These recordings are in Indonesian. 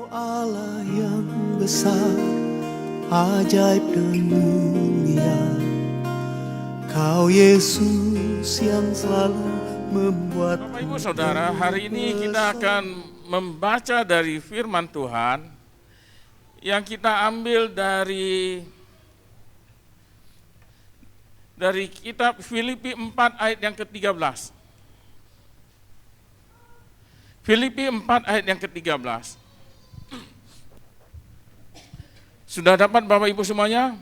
Allah yang besar, ajaib dan mulia, Kau Yesus yang selalu membuat. Bapak Ibu Saudara, hari ini kita akan membaca dari firman Tuhan yang kita ambil dari kitab Filipi 4 ayat yang ke-13. Filipi 4 ayat yang ke-13. Sudah dapat Bapak Ibu semuanya?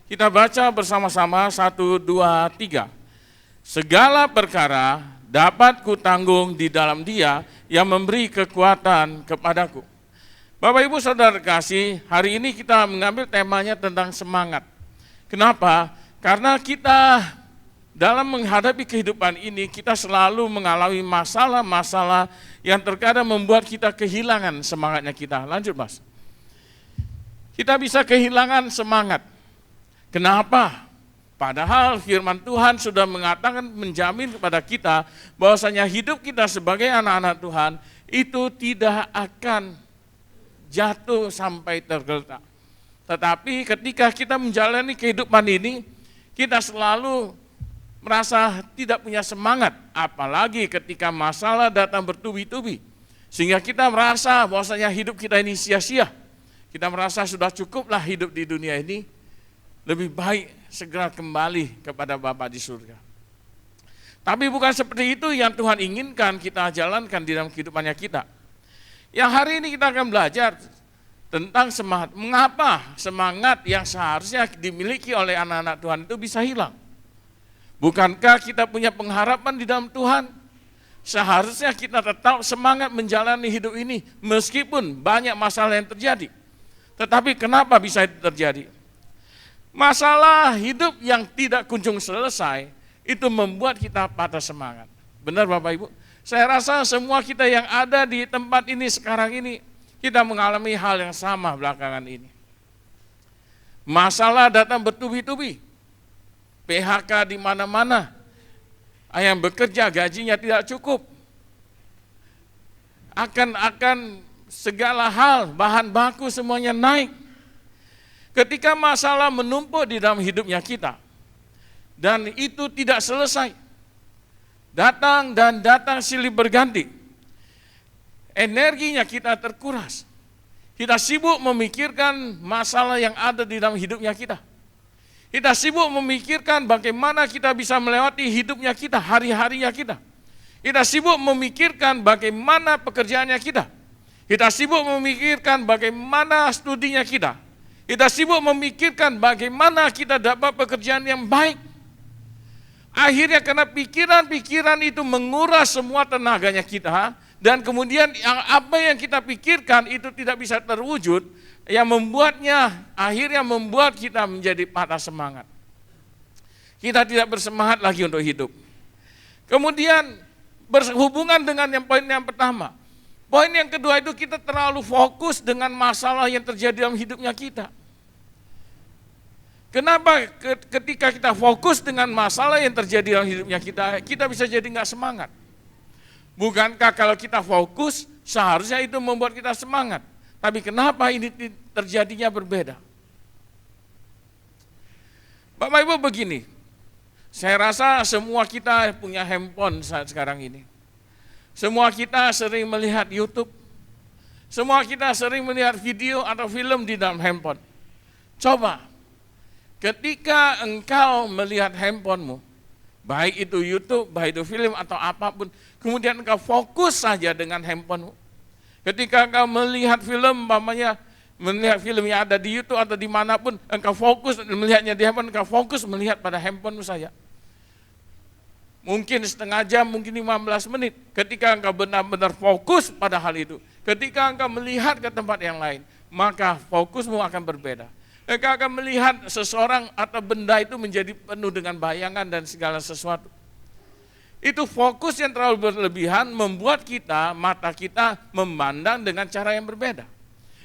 Kita baca bersama-sama 1, 2, 3. Segala perkara dapat kutanggung di dalam Dia yang memberi kekuatan kepadaku. Bapak Ibu Saudara kasih, hari ini kita mengambil temanya tentang semangat. Kenapa? Karena kita dalam menghadapi kehidupan ini, kita selalu mengalami masalah-masalah yang terkadang membuat kita kehilangan semangatnya kita. Lanjut Mas. Kita bisa kehilangan semangat. Kenapa? Padahal firman Tuhan sudah mengatakan, menjamin kepada kita bahwasanya hidup kita sebagai anak-anak Tuhan itu tidak akan jatuh sampai tergeletak. Tetapi ketika kita menjalani kehidupan ini, kita selalu merasa tidak punya semangat, apalagi ketika masalah datang bertubi-tubi. Sehingga kita merasa bahwasanya hidup kita ini sia-sia. Kita merasa sudah cukuplah hidup di dunia ini, lebih baik segera kembali kepada Bapa di surga. Tapi bukan seperti itu yang Tuhan inginkan kita jalankan di dalam kehidupannya kita. Yang hari ini kita akan belajar tentang semangat. Mengapa semangat yang seharusnya dimiliki oleh anak-anak Tuhan itu bisa hilang? Bukankah kita punya pengharapan di dalam Tuhan? Seharusnya kita tetap semangat menjalani hidup ini meskipun banyak masalah yang terjadi. Tetapi kenapa bisa itu terjadi? Masalah hidup yang tidak kunjung selesai itu membuat kita patah semangat. Benar Bapak Ibu? Saya rasa semua kita yang ada di tempat ini sekarang ini, kita mengalami hal yang sama belakangan ini. Masalah datang bertubi-tubi. PHK di mana-mana. Yang bekerja gajinya tidak cukup. Akan segala hal, bahan baku semuanya naik. Ketika masalah menumpuk di dalam hidupnya kita, dan itu tidak selesai, datang dan datang silih berganti, energinya kita terkuras. Kita sibuk memikirkan masalah yang ada di dalam hidupnya kita. Kita sibuk memikirkan bagaimana kita bisa melewati hidupnya kita, hari-harinya kita. Kita sibuk memikirkan bagaimana pekerjaannya kita. Kita sibuk memikirkan bagaimana studinya kita. Kita sibuk memikirkan bagaimana kita dapat pekerjaan yang baik. Akhirnya karena pikiran-pikiran itu menguras semua tenaganya kita, dan kemudian apa yang kita pikirkan itu tidak bisa terwujud, yang akhirnya membuat kita menjadi patah semangat. Kita tidak bersemangat lagi untuk hidup. Kemudian berhubungan dengan poin yang pertama. Poin yang kedua itu kita terlalu fokus dengan masalah yang terjadi dalam hidupnya kita. Kenapa ketika kita fokus dengan masalah yang terjadi dalam hidupnya kita bisa jadi nggak semangat? Bukankah kalau kita fokus seharusnya itu membuat kita semangat? Tapi kenapa ini terjadinya berbeda? Bapak Ibu begini, saya rasa semua kita punya handphone saat sekarang ini. Semua kita sering melihat YouTube. Semua kita sering melihat video atau film di dalam handphone. Coba, ketika engkau melihat handphonemu, baik itu YouTube, baik itu film atau apapun, kemudian engkau fokus saja dengan handphonemu. Ketika engkau melihat film, melihat film yang ada di YouTube atau dimanapun, engkau fokus melihatnya di handphone, engkau fokus melihat pada handphonemu saja. Mungkin setengah jam, mungkin 15 menit. Ketika engkau benar-benar fokus pada hal itu, ketika engkau melihat ke tempat yang lain, maka fokusmu akan berbeda. Engkau akan melihat seseorang atau benda itu menjadi penuh dengan bayangan dan segala sesuatu. Itu fokus yang terlalu berlebihan membuat mata kita memandang dengan cara yang berbeda.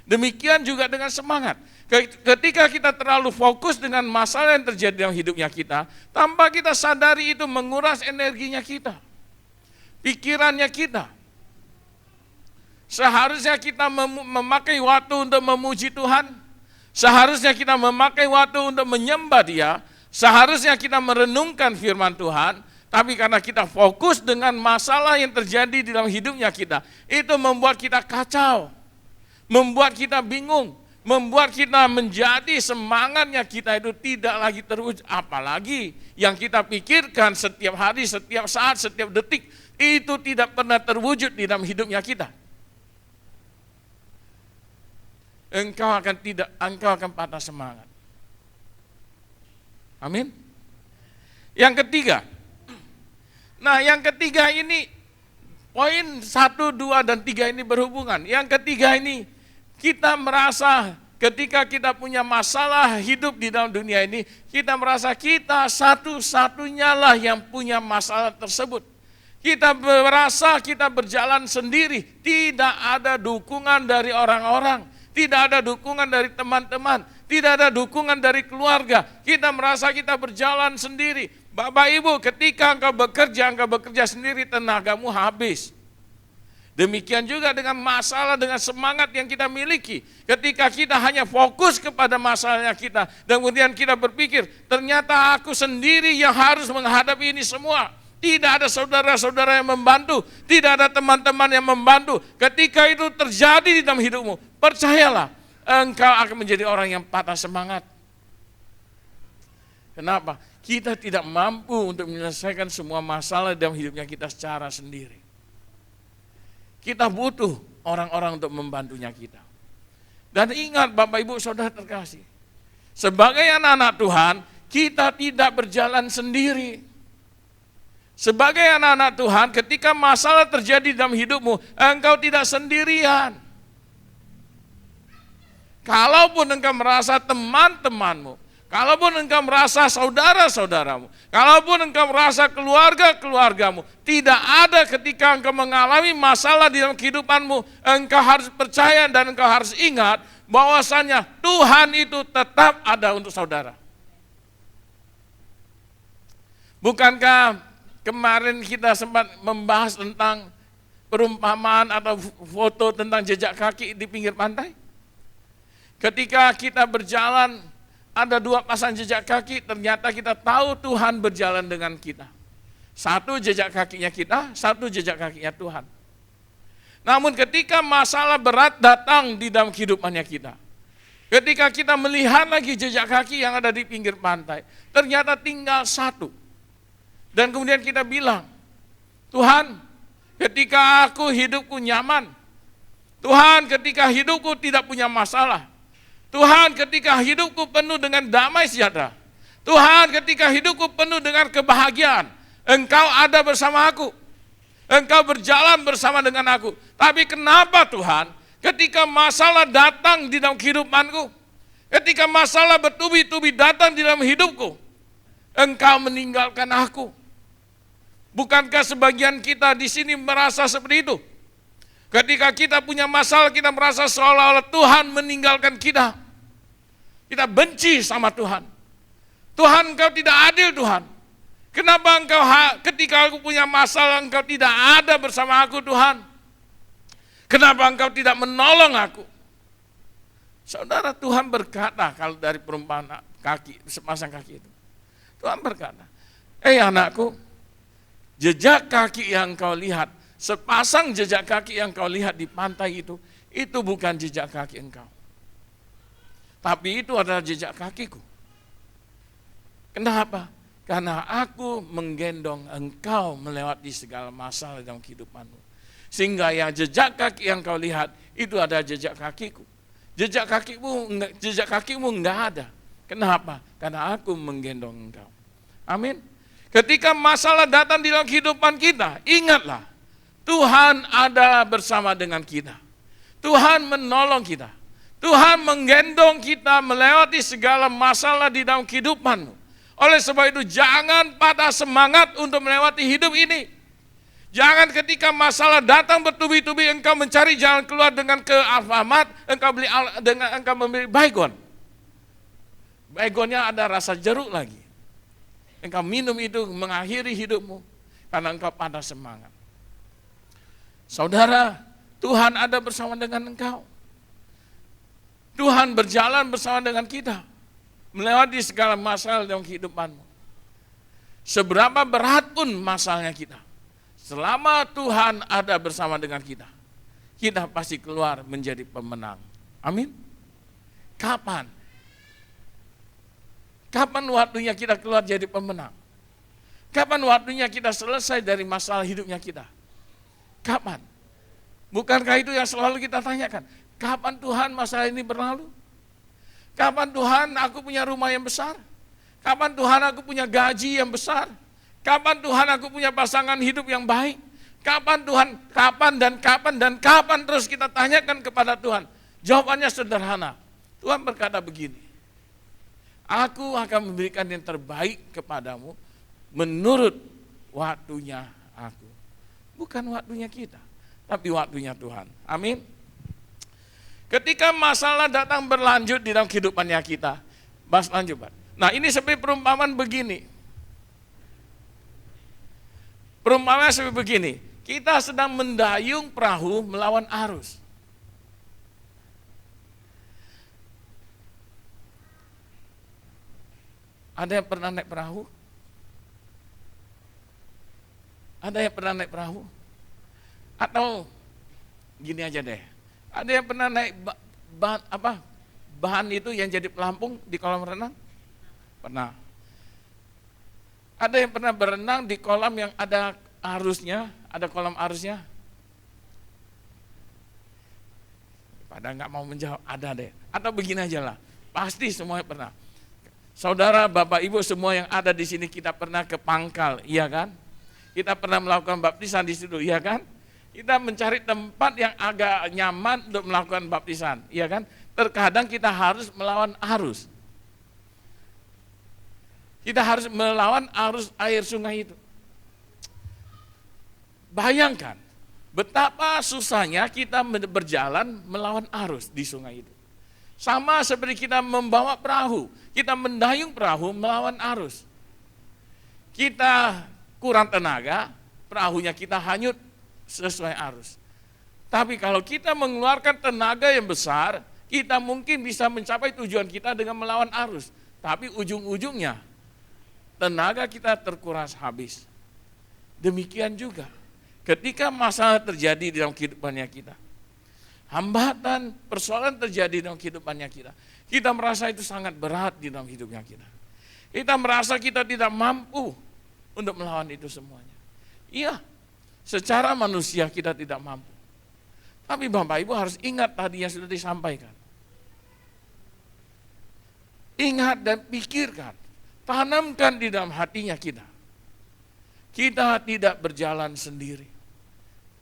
Demikian juga dengan semangat. Ketika kita terlalu fokus dengan masalah yang terjadi dalam hidupnya kita, tanpa kita sadari itu menguras energinya kita, pikirannya kita. Seharusnya kita memakai waktu untuk memuji Tuhan. Seharusnya kita memakai waktu untuk menyembah Dia. Seharusnya kita merenungkan firman Tuhan. Tapi karena kita fokus dengan masalah yang terjadi di dalam hidupnya kita, itu membuat kita kacau, membuat kita bingung, membuat kita menjadi semangatnya kita itu tidak lagi terwujud. Apalagi yang kita pikirkan setiap hari, setiap saat, setiap detik, itu tidak pernah terwujud di dalam hidupnya kita. Engkau akan patah semangat. Amin. Yang ketiga. Nah, yang ketiga ini, poin 1, 2, dan 3 ini berhubungan. Yang ketiga ini, kita merasa ketika kita punya masalah hidup di dalam dunia ini, kita merasa kita satu-satunya lah yang punya masalah tersebut. Kita merasa kita berjalan sendiri, tidak ada dukungan dari orang-orang, tidak ada dukungan dari teman-teman, tidak ada dukungan dari keluarga. Kita merasa kita berjalan sendiri. Bapak Ibu, ketika engkau bekerja sendiri, tenagamu habis. Demikian juga dengan masalah, dengan semangat yang kita miliki. Ketika kita hanya fokus kepada masalahnya kita, dan kemudian kita berpikir, ternyata aku sendiri yang harus menghadapi ini semua. Tidak ada saudara-saudara yang membantu, tidak ada teman-teman yang membantu. Ketika itu terjadi di dalam hidupmu, percayalah, engkau akan menjadi orang yang patah semangat. Kenapa? Kita tidak mampu untuk menyelesaikan semua masalah dalam hidupnya kita secara sendiri. Kita butuh orang-orang untuk membantunya kita. Dan ingat Bapak Ibu Saudara terkasih, sebagai anak-anak Tuhan, kita tidak berjalan sendiri. Sebagai anak-anak Tuhan, ketika masalah terjadi dalam hidupmu, engkau tidak sendirian. Kalaupun engkau merasa teman-temanmu, kalaupun engkau merasa saudara-saudaramu, kalaupun engkau merasa keluarga-keluargamu, tidak ada ketika engkau mengalami masalah di dalam kehidupanmu, engkau harus percaya dan engkau harus ingat bahwasanya Tuhan itu tetap ada untuk saudara. Bukankah kemarin kita sempat membahas tentang perumpamaan atau foto tentang jejak kaki di pinggir pantai? Ketika kita berjalan, ada 2 pasang jejak kaki, ternyata kita tahu Tuhan berjalan dengan kita. 1 jejak kakinya kita, 1 jejak kakinya Tuhan. Namun ketika masalah berat datang di dalam kehidupannya kita, ketika kita melihat lagi jejak kaki yang ada di pinggir pantai, ternyata tinggal 1. Dan kemudian kita bilang, Tuhan, ketika hidupku nyaman, Tuhan, ketika hidupku tidak punya masalah, Tuhan, ketika hidupku penuh dengan damai sejahtera, Tuhan, ketika hidupku penuh dengan kebahagiaan, Engkau ada bersama aku, Engkau berjalan bersama dengan aku. Tapi kenapa Tuhan, ketika masalah datang di dalam kehidupanku, ketika masalah bertubi-tubi datang di dalam hidupku, Engkau meninggalkan aku? Bukankah sebagian kita di sini merasa seperti itu? Ketika kita punya masalah, kita merasa seolah-olah Tuhan meninggalkan kita. Kita benci sama Tuhan. Tuhan, Engkau tidak adil Tuhan. Kenapa Engkau ketika aku punya masalah, Engkau tidak ada bersama aku Tuhan? Kenapa Engkau tidak menolong aku? Saudara, Tuhan berkata kalau dari perumpamaan kaki, sepasang kaki itu. Tuhan berkata, anakku, jejak kaki yang kau lihat, sepasang jejak kaki yang kau lihat di pantai itu bukan jejak kaki engkau. Tapi itu adalah jejak kakiku. Kenapa? Karena aku menggendong engkau melewati segala masalah dalam kehidupanmu. Sehingga yang jejak kaki yang kau lihat, itu adalah jejak kakiku. Jejak kakimu enggak ada. Kenapa? Karena aku menggendong engkau. Amin. Ketika masalah datang di dalam kehidupan kita, ingatlah, Tuhan ada bersama dengan kita. Tuhan menolong kita. Tuhan menggendong kita melewati segala masalah di dalam kehidupanmu. Oleh sebab itu jangan patah semangat untuk melewati hidup ini. Jangan ketika masalah datang bertubi-tubi engkau mencari jalan keluar dengan ke Alfamart, engkau membeli baygon. Baygonnya ada rasa jeruk lagi. Engkau minum itu mengakhiri hidupmu karena engkau patah semangat. Saudara, Tuhan ada bersama dengan engkau. Tuhan berjalan bersama dengan kita, melewati segala masalah dalam kehidupanmu. Seberapa berat pun masalahnya kita, selama Tuhan ada bersama dengan kita pasti keluar menjadi pemenang. Amin. Kapan? Kapan waktunya kita keluar jadi pemenang? Kapan waktunya kita selesai dari masalah hidupnya kita? Kapan? Bukankah itu yang selalu kita tanyakan? Kapan Tuhan masalah ini berlalu? Kapan Tuhan aku punya rumah yang besar? Kapan Tuhan aku punya gaji yang besar? Kapan Tuhan aku punya pasangan hidup yang baik? Kapan Tuhan? Kapan terus kita tanyakan kepada Tuhan? Jawabannya sederhana. Tuhan berkata begini, aku akan memberikan yang terbaik kepadamu menurut waktunya aku. Bukan waktunya kita, tapi waktunya Tuhan. Amin. Ketika masalah datang berlanjut di dalam kehidupannya kita, lanjut. Nah, ini seperti perumpamaan begini. Perumpamaan seperti begini, kita sedang mendayung perahu melawan arus. Ada yang pernah naik perahu? Ada yang pernah naik perahu? Atau gini aja deh, ada yang pernah naik bahan itu yang jadi pelampung di kolam renang? Pernah. Ada yang pernah berenang di kolam yang ada arusnya, ada kolam arusnya? Pada nggak mau menjawab, ada deh. Atau begini aja lah, pasti semuanya pernah. Saudara, Bapak, Ibu semua yang ada di sini kita pernah ke pangkal, iya kan? Kita pernah melakukan baptisan di situ, iya kan? Kita mencari tempat yang agak nyaman untuk melakukan baptisan, iya kan? Terkadang kita harus melawan arus. Kita harus melawan arus air sungai itu. Bayangkan betapa susahnya kita berjalan melawan arus di sungai itu. Sama seperti kita membawa perahu, kita mendayung perahu melawan arus. Kita kurang tenaga, perahunya kita hanyut sesuai arus. Tapi kalau kita mengeluarkan tenaga yang besar, kita mungkin bisa mencapai tujuan kita dengan melawan arus. Tapi ujung-ujungnya tenaga kita terkuras habis. Demikian juga ketika masalah terjadi di dalam kehidupannya kita. Hambatan, persoalan terjadi dalam kehidupannya kita. Kita merasa itu sangat berat di dalam hidupnya kita. Kita merasa kita tidak mampu untuk melawan itu semuanya. Iya, secara manusia kita tidak mampu. Tapi Bapak Ibu harus ingat tadi yang sudah disampaikan. Ingat dan pikirkan. Tanamkan di dalam hatinya kita. Kita tidak berjalan sendiri.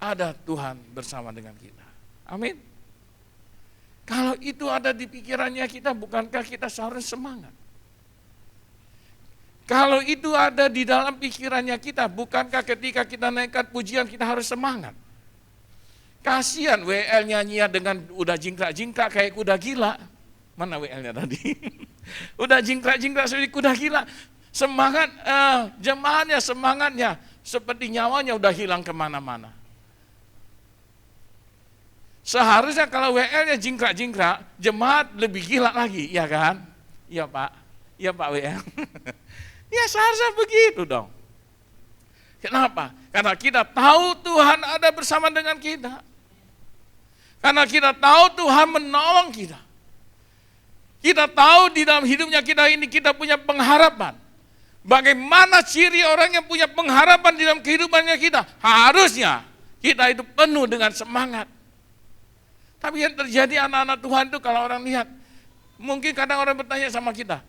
Ada Tuhan bersama dengan kita. Amin. Kalau itu ada di pikirannya kita, bukankah kita seharusnya semangat? Kalau itu ada di dalam pikirannya kita, bukankah ketika kita naikkan pujian kita harus semangat? Kasihan WL nyanyian dengan udah jingkrak-jingkrak kayak kuda gila. Mana WL-nya tadi? Udah jingkrak-jingkrak seperti kuda gila. Semangat, jemaatnya semangatnya seperti nyawanya udah hilang kemana-mana. Seharusnya kalau WL-nya jingkrak-jingkrak, jemaat lebih gila lagi, ya kan? Iya Pak, iya Pak WL. Ya seharusnya begitu dong. Kenapa? Karena kita tahu Tuhan ada bersama dengan kita. Karena kita tahu Tuhan menolong kita. Kita tahu di dalam hidupnya kita ini kita punya pengharapan. Bagaimana ciri orang yang punya pengharapan di dalam kehidupannya kita? Harusnya kita itu penuh dengan semangat. Tapi yang terjadi anak-anak Tuhan itu kalau orang lihat, mungkin kadang orang bertanya sama kita,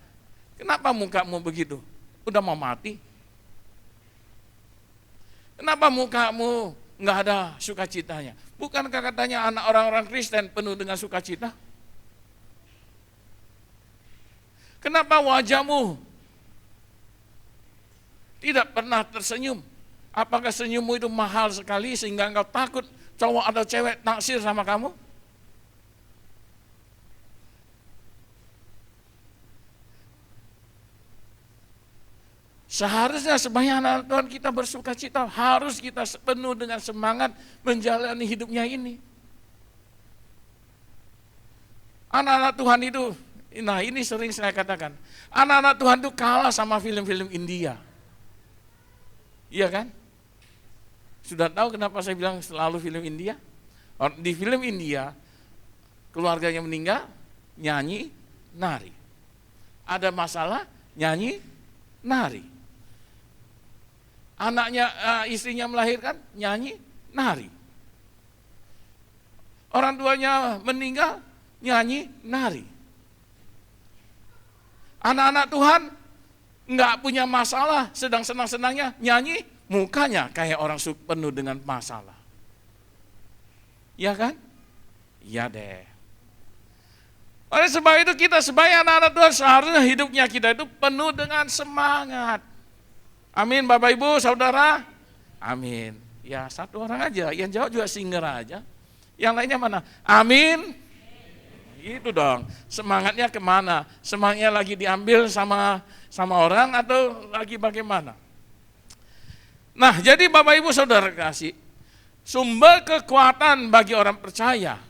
kenapa mukamu begitu? Udah mau mati? Kenapa mukamu nggak ada sukacitanya? Bukankah katanya anak orang-orang Kristen penuh dengan sukacita? Kenapa wajahmu tidak pernah tersenyum? Apakah senyummu itu mahal sekali sehingga engkau takut cowok atau cewek naksir sama kamu? Seharusnya sebagai anak Tuhan kita bersuka cita, harus kita penuh dengan semangat menjalani hidupnya ini. Anak-anak Tuhan itu, nah ini sering saya katakan, anak-anak Tuhan itu kalah sama film-film India. Iya kan? Sudah tahu kenapa saya bilang selalu film India? Di film India, keluarganya meninggal, nyanyi, nari. Ada masalah, nyanyi, nari. Anaknya, istrinya melahirkan, nyanyi, nari. Orang tuanya meninggal, nyanyi, nari. Anak-anak Tuhan nggak punya masalah, sedang senang-senangnya nyanyi, mukanya kayak orang penuh dengan masalah. Iya kan? Iya deh. Oleh sebab itu kita sebagai anak-anak Tuhan seharusnya hidupnya kita itu penuh dengan semangat. Amin Bapak Ibu, Saudara. Amin. Ya satu orang aja, yang jawab juga singer aja. Yang lainnya mana? Amin. Itu dong, semangatnya kemana? Semangatnya lagi diambil sama orang atau lagi bagaimana? Nah, jadi Bapak Ibu Saudara kasih, sumber kekuatan bagi orang percaya.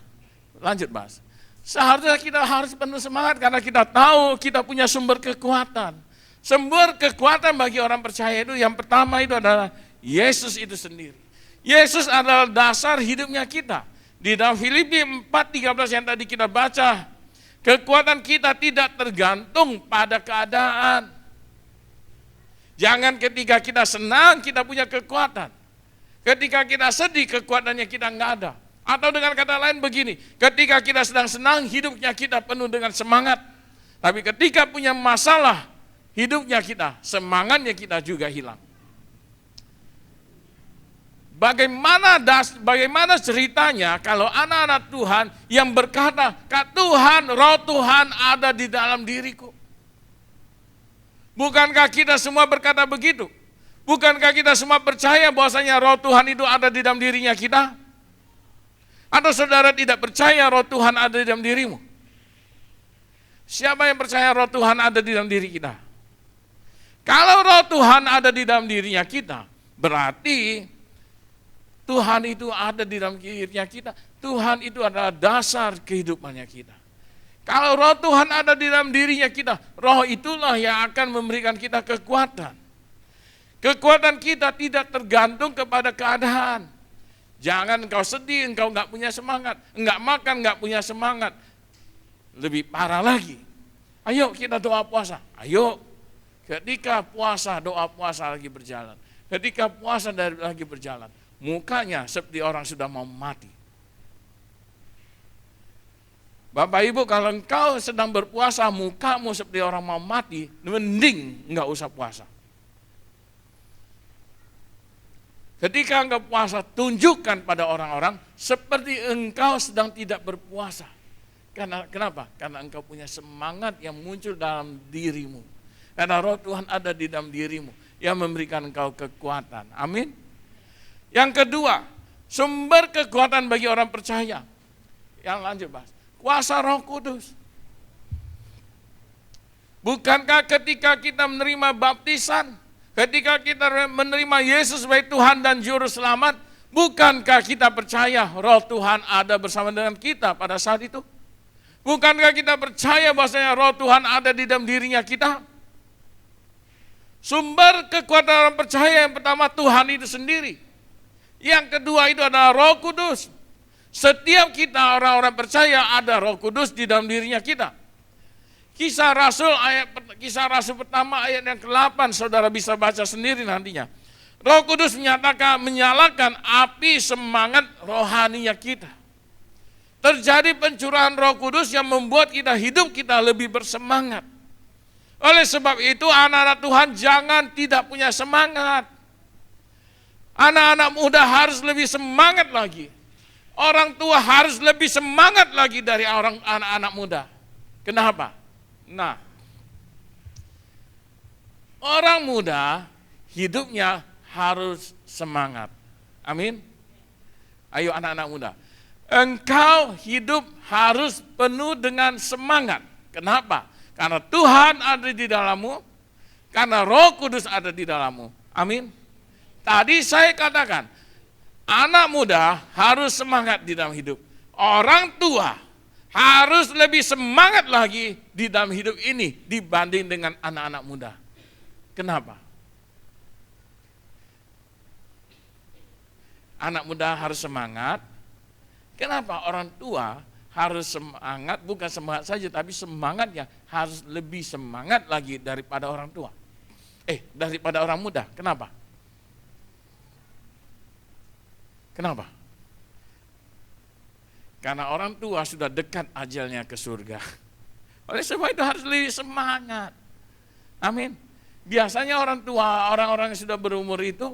Lanjut Mas. Seharusnya kita harus penuh semangat karena kita tahu kita punya sumber kekuatan. Sumber kekuatan bagi orang percaya itu yang pertama itu adalah Yesus itu sendiri. Yesus adalah dasar hidupnya kita. Di dalam Filipi 4:13 yang tadi kita baca, kekuatan kita tidak tergantung pada keadaan. Jangan ketika kita senang kita punya kekuatan. Ketika kita sedih kekuatannya kita nggak ada. Atau dengan kata lain begini, ketika kita sedang senang hidupnya kita penuh dengan semangat. Tapi ketika punya masalah hidupnya kita, semangatnya kita juga hilang. Bagaimana ceritanya kalau anak-anak Tuhan yang berkata, Tuhan, roh Tuhan ada di dalam diriku. Bukankah kita semua berkata begitu? Bukankah kita semua percaya bahwasanya roh Tuhan itu ada di dalam dirinya kita? Atau saudara tidak percaya roh Tuhan ada di dalam dirimu? Siapa yang percaya roh Tuhan ada di dalam diri kita? Kalau roh Tuhan ada di dalam dirinya kita, berarti Tuhan itu ada di dalam dirinya kita. Tuhan itu adalah dasar kehidupannya kita. Kalau roh Tuhan ada di dalam dirinya kita, roh itulah yang akan memberikan kita kekuatan. Kekuatan kita tidak tergantung kepada keadaan. Jangan engkau sedih, engkau nggak punya semangat. Enggak makan, nggak punya semangat. Lebih parah lagi. Ayo kita doa puasa. Ayo. Ketika puasa, doa puasa lagi berjalan. Ketika puasa lagi berjalan. Mukanya seperti orang sudah mau mati. Bapak Ibu, kalau engkau sedang berpuasa, mukamu seperti orang mau mati, mending enggak usah puasa. Ketika engkau puasa, tunjukkan pada orang-orang seperti engkau sedang tidak berpuasa. Kenapa? Karena engkau punya semangat yang muncul dalam dirimu. Karena roh Tuhan ada di dalam dirimu yang memberikan engkau kekuatan. Amin. Yang kedua, sumber kekuatan bagi orang percaya. Yang lanjut, Mas. Kuasa Roh Kudus. Bukankah ketika kita menerima baptisan, ketika kita menerima Yesus sebagai Tuhan dan Juru Selamat, bukankah kita percaya Roh Tuhan ada bersama dengan kita pada saat itu? Bukankah kita percaya bahwasanya Roh Tuhan ada di dalam dirinya kita? Sumber kekuatan orang percaya yang pertama Tuhan itu sendiri. Yang kedua itu adalah Roh Kudus. Setiap kita orang-orang percaya ada Roh Kudus di dalam dirinya kita. Kisah Rasul pertama ayat yang ke-8 saudara bisa baca sendiri nantinya. Roh Kudus menyalakan api semangat rohaninya kita. Terjadi pencurahan Roh Kudus yang membuat hidup kita lebih bersemangat. Oleh sebab itu anak-anak Tuhan jangan tidak punya semangat. Anak-anak muda harus lebih semangat lagi. Orang tua harus lebih semangat lagi dari anak-anak muda. Kenapa? Nah, orang muda hidupnya harus semangat. Amin. Ayo anak-anak muda. Engkau hidup harus penuh dengan semangat. Kenapa? Karena Tuhan ada di dalammu, karena Roh Kudus ada di dalammu. Amin. Tadi saya katakan, anak muda harus semangat di dalam hidup. Orang tua harus lebih semangat lagi di dalam hidup ini dibanding dengan anak-anak muda. Kenapa? Anak muda harus semangat. Kenapa orang tua harus semangat? Bukan semangat saja, tapi semangatnya harus lebih semangat lagi daripada orang tua. Daripada orang muda. Kenapa? Kenapa? Karena orang tua sudah dekat ajalnya ke surga. Oleh sebab itu harus lebih semangat. Amin. Biasanya orang tua, orang-orang yang sudah berumur itu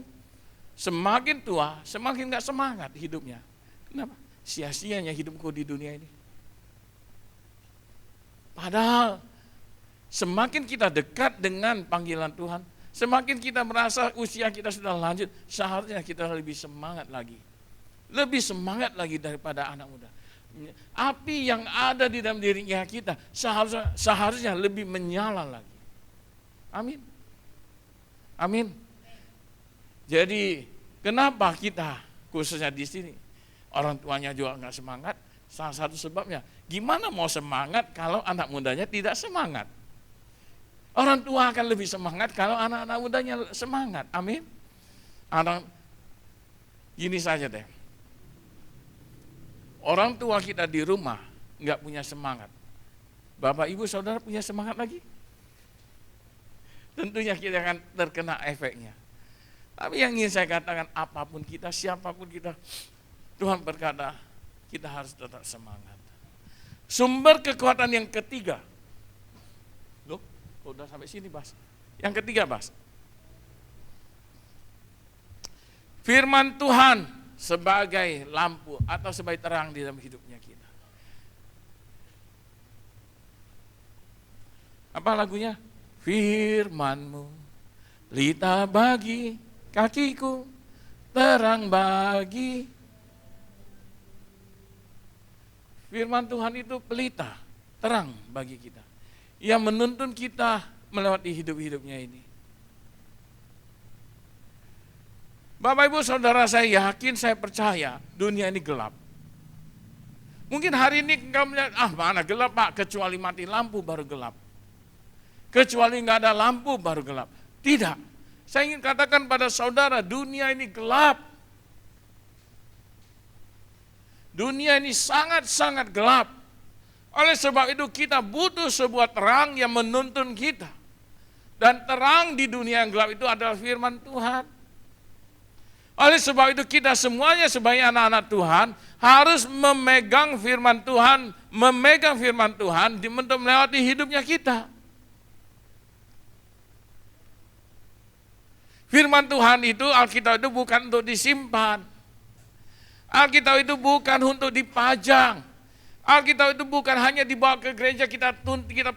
semakin tua, semakin gak semangat hidupnya. Kenapa? Sia-sianya hidupku di dunia ini. Padahal semakin kita dekat dengan panggilan Tuhan, semakin kita merasa usia kita sudah lanjut, seharusnya kita lebih semangat lagi. Lebih semangat lagi daripada anak muda. Api yang ada di dalam dirinya kita seharusnya lebih menyala lagi. Amin. Amin. Jadi kenapa kita khususnya di sini orang tuanya juga nggak semangat? Salah satu sebabnya, gimana mau semangat kalau anak mudanya tidak semangat? Orang tua akan lebih semangat kalau anak-anak mudanya semangat. Amin. Gini saja deh. Orang tua kita di rumah nggak punya semangat. Bapak, ibu, saudara punya semangat lagi? Tentunya kita akan terkena efeknya. Tapi yang ingin saya katakan, apapun kita, siapapun kita, Tuhan berkata, kita harus tetap semangat. Sumber kekuatan yang ketiga. Loh, udah sampai sini, Bas. Yang ketiga, Bas. Firman Tuhan sebagai lampu atau sebagai terang di dalam hidupnya kita. Apa lagunya? Firman-Mu pelita bagi kakiku, terang bagi. Firman Tuhan itu pelita, terang bagi kita, yang menuntun kita melewati hidup-hidupnya ini. Bapak, Ibu, Saudara, saya yakin, saya percaya dunia ini gelap. Mungkin hari ini engkau melihat, mana gelap Pak, kecuali mati lampu baru gelap. Kecuali nggak ada lampu baru gelap. Tidak, saya ingin katakan pada saudara, dunia ini gelap. Dunia ini sangat-sangat gelap. Oleh sebab itu kita butuh sebuah terang yang menuntun kita. Dan terang di dunia yang gelap itu adalah firman Tuhan. Oleh sebab itu kita semuanya sebagai anak-anak Tuhan harus memegang firman Tuhan untuk melewati hidupnya kita. Firman Tuhan itu, Alkitab itu bukan untuk disimpan. Alkitab itu bukan untuk dipajang. Alkitab itu bukan hanya dibawa ke gereja, kita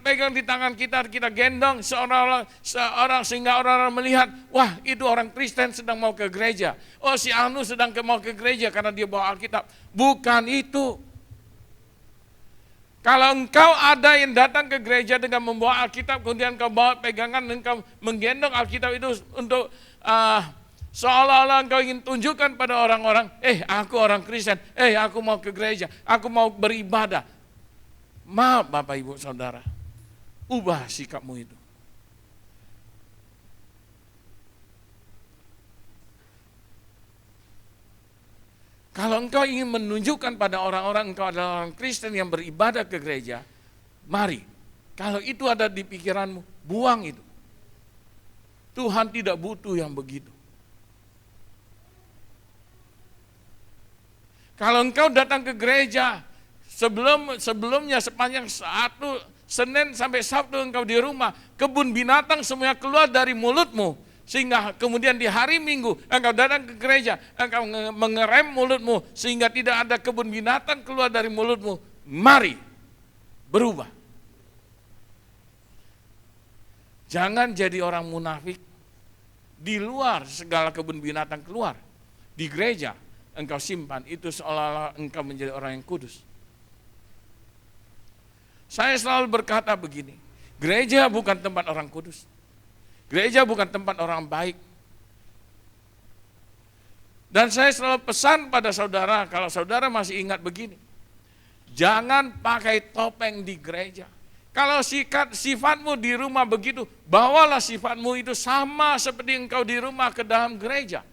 pegang di tangan kita gendong seorang sehingga orang melihat, wah itu orang Kristen sedang mau ke gereja. Oh si Anu sedang mau ke gereja karena dia bawa Alkitab. Bukan itu. Kalau engkau ada yang datang ke gereja dengan membawa Alkitab, kemudian engkau bawa pegangan, engkau menggendong Alkitab itu untuk seolah-olah engkau ingin tunjukkan pada orang-orang, aku orang Kristen, aku mau ke gereja, aku mau beribadah. Maaf Bapak Ibu Saudara, ubah sikapmu itu. Kalau engkau ingin menunjukkan pada orang-orang engkau adalah orang Kristen yang beribadah ke gereja, mari. Kalau itu ada di pikiranmu, buang itu. Tuhan tidak butuh yang begitu. Kalau engkau datang ke gereja, sebelumnya sepanjang satu Senin sampai Sabtu engkau di rumah, kebun binatang semuanya keluar dari mulutmu. Sehingga kemudian di hari Minggu engkau datang ke gereja, engkau mengerem mulutmu sehingga tidak ada kebun binatang keluar dari mulutmu. Mari berubah. Jangan jadi orang munafik. Di luar segala kebun binatang keluar. Di gereja engkau simpan, itu seolah-olah engkau menjadi orang yang kudus. Saya selalu berkata begini, gereja bukan tempat orang kudus. Gereja bukan tempat orang baik. Dan saya selalu pesan pada saudara, kalau saudara masih ingat begini, Jangan pakai topeng di gereja. Kalau sifatmu di rumah begitu, bawalah sifatmu itu sama seperti engkau di rumah ke dalam gereja.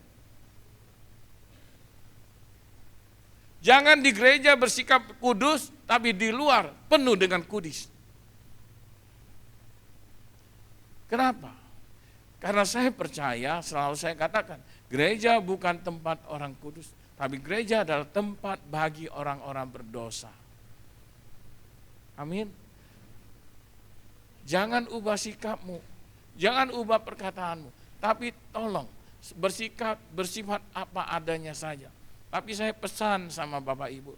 Jangan di gereja bersikap kudus, tapi di luar penuh dengan kudis. Kenapa? Karena saya percaya, selalu saya katakan, gereja bukan tempat orang kudus, tapi gereja adalah tempat bagi orang-orang berdosa. Amin. Jangan ubah sikapmu, jangan ubah perkataanmu, tapi tolong bersifat apa adanya saja. Tapi saya pesan sama Bapak Ibu,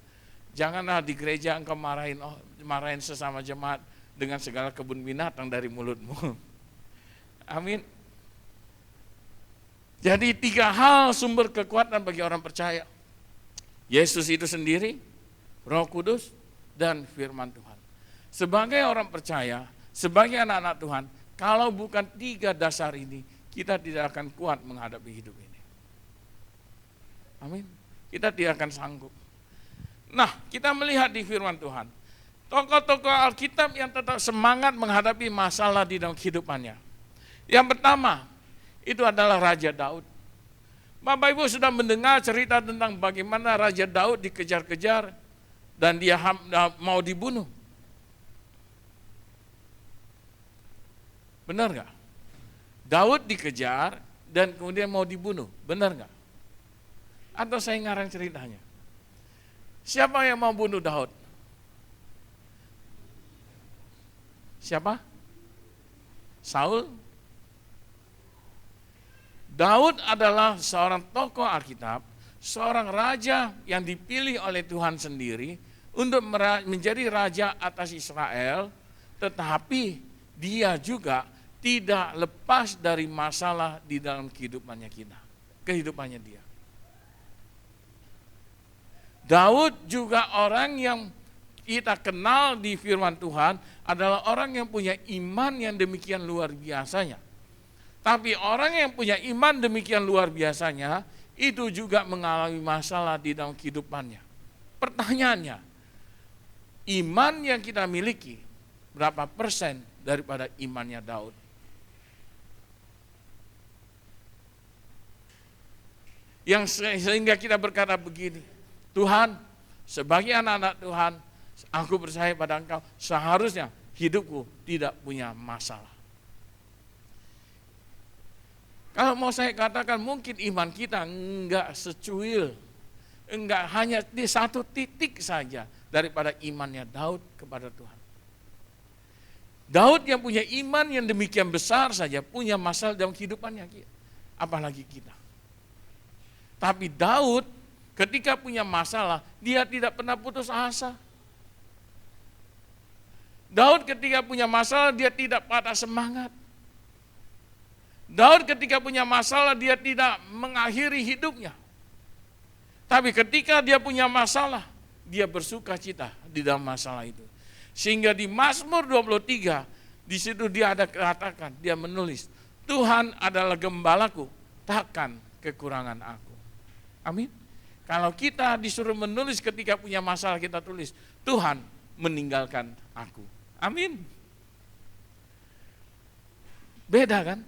janganlah di gereja engkau marahin sesama jemaat dengan segala kebun binatang dari mulutmu. Amin. Jadi 3 hal sumber kekuatan bagi orang percaya. Yesus itu sendiri, Roh Kudus, dan firman Tuhan. Sebagai orang percaya, sebagai anak-anak Tuhan, kalau bukan 3 dasar ini, kita tidak akan kuat menghadapi hidup ini. Amin. Kita tidak akan sanggup. Nah, kita melihat di firman Tuhan, tokoh-tokoh Alkitab yang tetap semangat menghadapi masalah di dalam kehidupannya. Yang pertama, itu adalah Raja Daud. Bapak Ibu sudah mendengar cerita tentang bagaimana Raja Daud dikejar-kejar dan dia mau dibunuh. Benar nggak? Daud dikejar dan kemudian mau dibunuh, benar nggak? Atau saya ngarang ceritanya? Siapa yang mau bunuh Daud? Siapa? Saul? Daud adalah seorang tokoh Alkitab, seorang raja yang dipilih oleh Tuhan sendiri untuk menjadi raja atas Israel, tetapi dia juga tidak lepas dari masalah di dalam kehidupannya dia. Daud juga orang yang kita kenal di firman Tuhan adalah orang yang punya iman yang demikian luar biasanya. Tapi orang yang punya iman demikian luar biasanya, itu juga mengalami masalah di dalam kehidupannya. Pertanyaannya, iman yang kita miliki, berapa persen daripada imannya Daud? Sehingga kita berkata begini, Tuhan, sebagai anak-anak Tuhan, aku percaya pada Engkau, seharusnya hidupku tidak punya masalah. Kalau mau saya katakan mungkin iman kita enggak secuil, enggak hanya di satu titik saja daripada imannya Daud kepada Tuhan. Daud yang punya iman yang demikian besar saja punya masalah dalam kehidupannya, apalagi kita. Tapi Daud ketika punya masalah, dia tidak pernah putus asa. Daud ketika punya masalah, dia tidak patah semangat. Daud ketika punya masalah, dia tidak mengakhiri hidupnya. Tapi ketika dia punya masalah, dia bersuka cita di dalam masalah itu. Sehingga di Mazmur 23, di situ dia ada katakan, dia menulis, Tuhan adalah gembalaku, takkan kekurangan aku. Amin. Kalau kita disuruh menulis ketika punya masalah, kita tulis, Tuhan meninggalkan aku. Amin. Beda kan?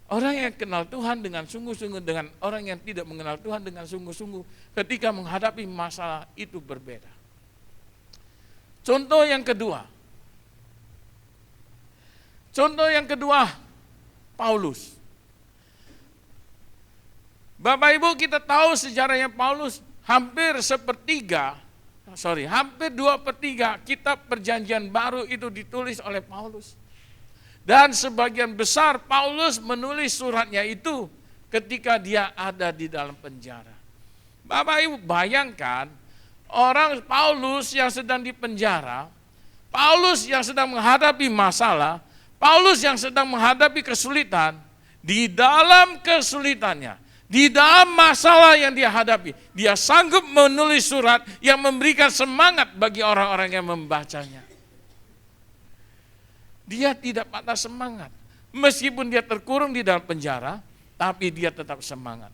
Orang yang kenal Tuhan dengan sungguh-sungguh dengan orang yang tidak mengenal Tuhan dengan sungguh-sungguh ketika menghadapi masalah itu berbeda. Contoh yang kedua, Paulus. Bapak Ibu, kita tahu sejarahnya Paulus, hampir 2/3 kitab Perjanjian Baru itu ditulis oleh Paulus. Dan sebagian besar Paulus menulis suratnya itu ketika dia ada di dalam penjara. Bapak Ibu bayangkan orang Paulus yang sedang di penjara, Paulus yang sedang menghadapi masalah, Paulus yang sedang menghadapi kesulitan, di dalam kesulitannya, di dalam masalah yang dia hadapi, dia sanggup menulis surat yang memberikan semangat bagi orang-orang yang membacanya. Dia tidak patah semangat. Meskipun dia terkurung di dalam penjara, tapi dia tetap semangat.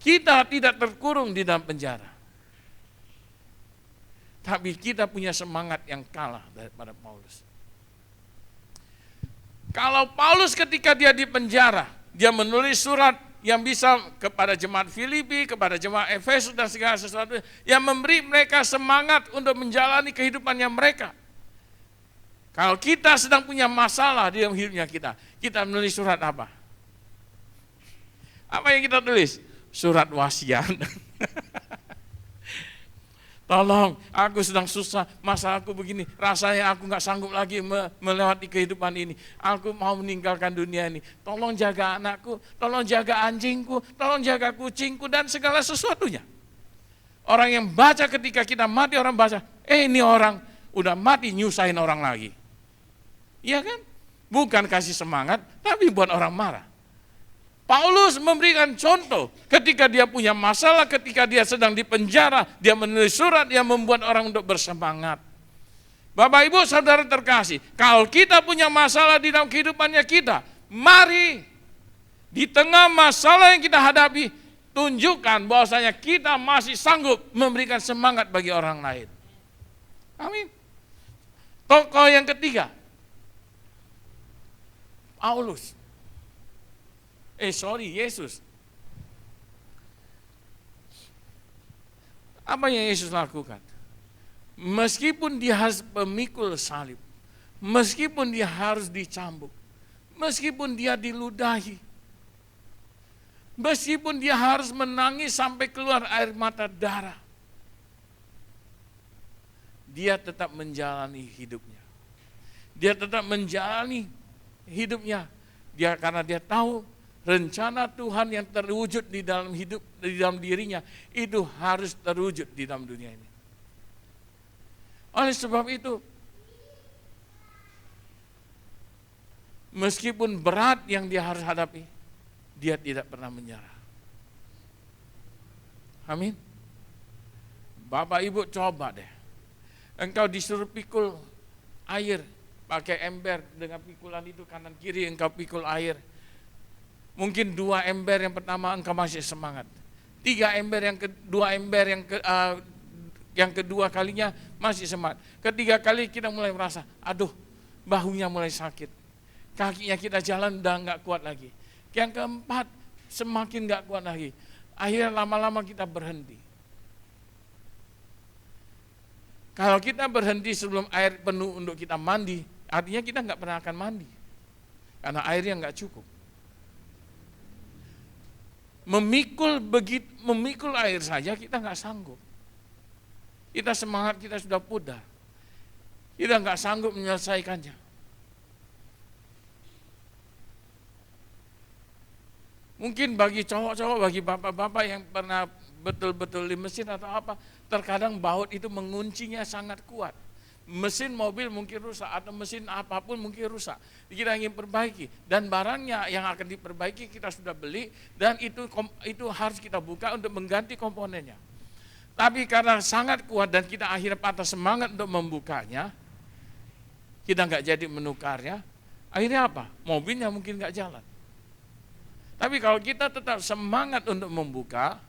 Kita tidak terkurung di dalam penjara. Tapi kita punya semangat yang kalah daripada Paulus. Kalau Paulus ketika dia di penjara, dia menulis surat yang bisa kepada jemaat Filipi, kepada jemaat Efesus dan segala sesuatu yang memberi mereka semangat untuk menjalani kehidupannya mereka. Kalau kita sedang punya masalah di dalam hidupnya kita menulis surat apa? Apa yang kita tulis? Surat wasiat. Tolong, aku sedang susah, masalahku begini, rasanya aku gak sanggup lagi melewati kehidupan ini. Aku mau meninggalkan dunia ini. Tolong jaga anakku, tolong jaga anjingku, tolong jaga kucingku, dan segala sesuatunya. Orang yang baca ketika kita mati, orang baca, ini orang udah mati nyusahin orang lagi. Iya kan? Bukan kasih semangat, tapi buat orang marah. Paulus memberikan contoh ketika dia punya masalah, ketika dia sedang di penjara, dia menulis surat yang membuat orang untuk bersemangat. Bapak Ibu Saudara terkasih, kalau kita punya masalah di dalam kehidupannya kita, mari di tengah masalah yang kita hadapi, tunjukkan bahwasanya kita masih sanggup memberikan semangat bagi orang lain. Amin. Tokoh yang ketiga, Yesus. Apa yang Yesus lakukan? Meskipun dia harus memikul salib, meskipun dia harus dicambuk, meskipun dia diludahi, meskipun dia harus menangis sampai keluar air mata darah, dia tetap menjalani hidupnya. Dia tetap menjalani hidupnya. Karena dia tahu rencana Tuhan yang terwujud di dalam hidup, di dalam dirinya, itu harus terwujud di dalam dunia ini. Oleh sebab itu, meskipun berat yang dia harus hadapi, dia tidak pernah menyerah. Amin. Bapak Ibu coba deh, engkau disuruh pikul air, pakai ember, dengan pikulan itu kanan kiri engkau pikul air. Mungkin 2 ember yang pertama engkau masih semangat. 3 ember yang kedua kalinya masih semangat. Ketiga kali kita mulai merasa, aduh, bahunya mulai sakit. Kakinya kita jalan udah enggak kuat lagi. Yang keempat, semakin enggak kuat lagi. Akhirnya lama-lama kita berhenti. Kalau kita berhenti sebelum air penuh untuk kita mandi, artinya kita enggak pernah akan mandi. Karena airnya enggak cukup. Memikul air saja kita nggak sanggup. Kita semangat, kita sudah pudar. Kita nggak sanggup menyelesaikannya. Mungkin bagi cowok-cowok, bagi bapak-bapak yang pernah betul-betul di mesin atau apa, terkadang baut itu menguncinya sangat kuat. Mesin mobil mungkin rusak atau mesin apapun mungkin rusak. Kita ingin perbaiki dan barangnya yang akan diperbaiki kita sudah beli dan itu harus kita buka untuk mengganti komponennya. Tapi karena sangat kuat dan kita akhirnya patah semangat untuk membukanya, kita nggak jadi menukarnya. Akhirnya apa? Mobilnya mungkin nggak jalan. Tapi kalau kita tetap semangat untuk membuka,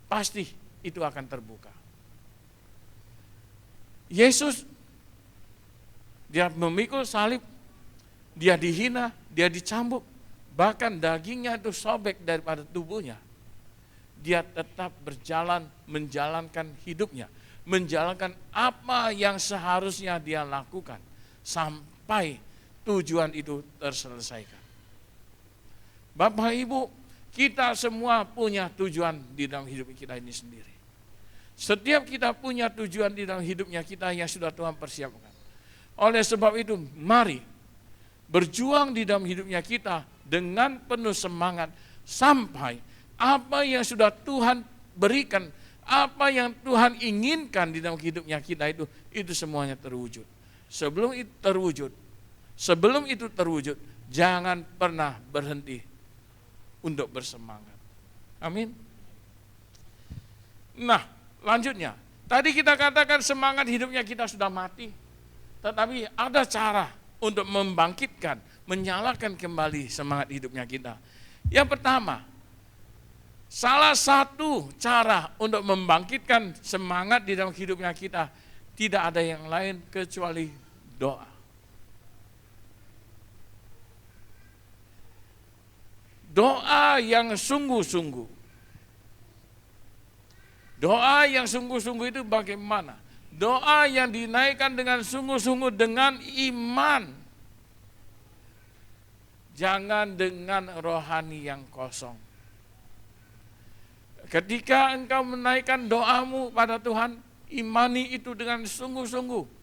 pasti itu akan terbuka. Yesus, dia memikul salib, dia dihina, dia dicambuk, bahkan dagingnya itu sobek daripada tubuhnya. Dia tetap berjalan, menjalankan hidupnya, menjalankan apa yang seharusnya dia lakukan, sampai tujuan itu terselesaikan. Bapak Ibu, kita semua punya tujuan di dalam hidup kita ini sendiri. Setiap kita punya tujuan di dalam hidupnya kita yang sudah Tuhan persiapkan. Oleh sebab itu, mari berjuang di dalam hidupnya kita dengan penuh semangat sampai apa yang sudah Tuhan berikan, apa yang Tuhan inginkan di dalam hidupnya kita itu semuanya terwujud. Sebelum itu terwujud, jangan pernah berhenti untuk bersemangat. Amin. Nah, lanjutnya, tadi kita katakan semangat hidupnya kita sudah mati. Tetapi ada cara untuk membangkitkan, menyalakan kembali semangat hidupnya kita. Yang pertama, salah satu cara untuk membangkitkan semangat di dalam hidupnya kita, Tidak ada yang lain kecuali doa. Doa yang sungguh-sungguh. Doa yang sungguh-sungguh itu bagaimana? Doa yang dinaikkan dengan sungguh-sungguh dengan iman. Jangan dengan rohani yang kosong. Ketika engkau menaikkan doamu pada Tuhan, imani itu dengan sungguh-sungguh.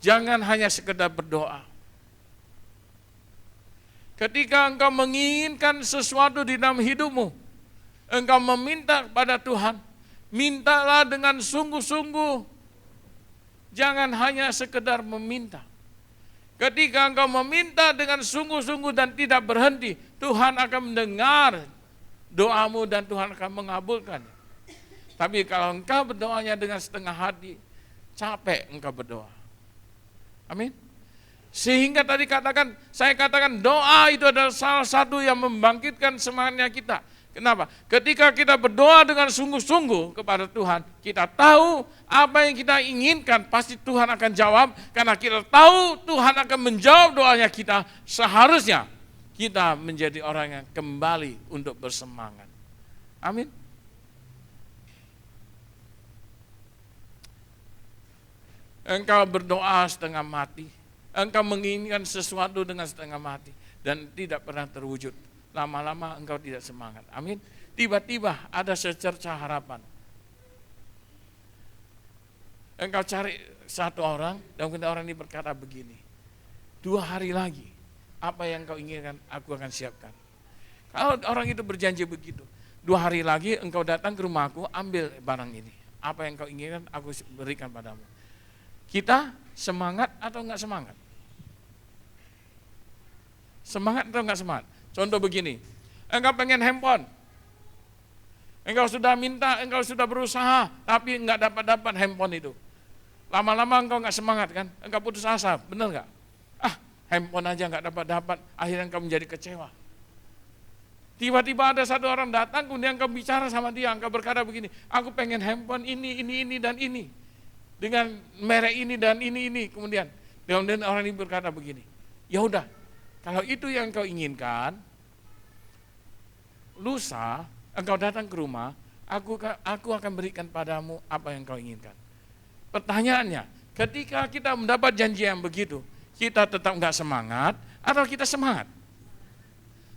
Jangan hanya sekedar berdoa. Ketika engkau menginginkan sesuatu di dalam hidupmu, engkau meminta kepada Tuhan, mintalah dengan sungguh-sungguh. Jangan hanya sekedar meminta. Ketika engkau meminta dengan sungguh-sungguh dan tidak berhenti, Tuhan akan mendengar doamu dan Tuhan akan mengabulkan. Tapi kalau engkau berdoanya dengan setengah hati, capek engkau berdoa. Amin. Sehingga tadi saya katakan doa itu adalah salah satu yang membangkitkan semangatnya kita. Kenapa? Ketika kita berdoa dengan sungguh-sungguh kepada Tuhan, kita tahu apa yang kita inginkan, pasti Tuhan akan jawab. Karena kita tahu Tuhan akan menjawab doanya kita, seharusnya kita menjadi orang yang kembali untuk bersemangat. Amin. Engkau berdoa setengah mati, engkau menginginkan sesuatu dengan setengah mati, dan tidak pernah terwujud. Lama-lama engkau tidak semangat. Amin. Tiba-tiba ada secercah harapan. Engkau cari satu orang, dan kemudian orang ini berkata begini, 2 hari lagi, apa yang engkau inginkan, aku akan siapkan. Kalau orang itu berjanji begitu, 2 hari lagi engkau datang ke rumahku, ambil barang ini. Apa yang engkau inginkan, aku berikan padamu. Kita semangat atau enggak semangat? Semangat atau enggak semangat? Contoh begini, engkau pengen handphone, engkau sudah minta, engkau sudah berusaha, tapi enggak dapat handphone itu. Lama-lama engkau enggak semangat kan? Engkau putus asa, benar enggak? Handphone aja enggak dapat, akhirnya engkau menjadi kecewa. Tiba-tiba ada satu orang datang, kemudian engkau bicara sama dia, engkau berkata begini, aku pengen handphone ini, dan ini. Dengan merek ini dan ini. Kemudian orang ini berkata begini, ya udah, kalau itu yang engkau inginkan, lusa engkau datang ke rumah, aku akan berikan padamu apa yang engkau inginkan. Pertanyaannya, ketika kita mendapat janji yang begitu, kita tetap enggak semangat atau kita semangat?